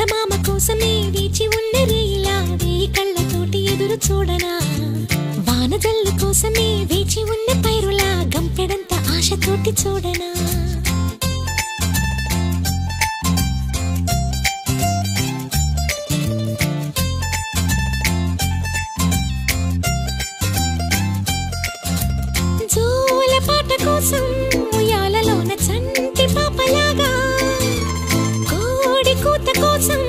చందమామ కోసమే వేచి ఉన్న రేయిలా వేయి కళ్ళతోటి ఎదురు చూడనా వానజల్లు కోసమే వేచి ఉన్న పైరులా గంపెడంత ఆశతోటి చూడనా జోల పాట కోసం ఉయ్యాలలోన చంటి పాపలాగా కోడి కూత కోసం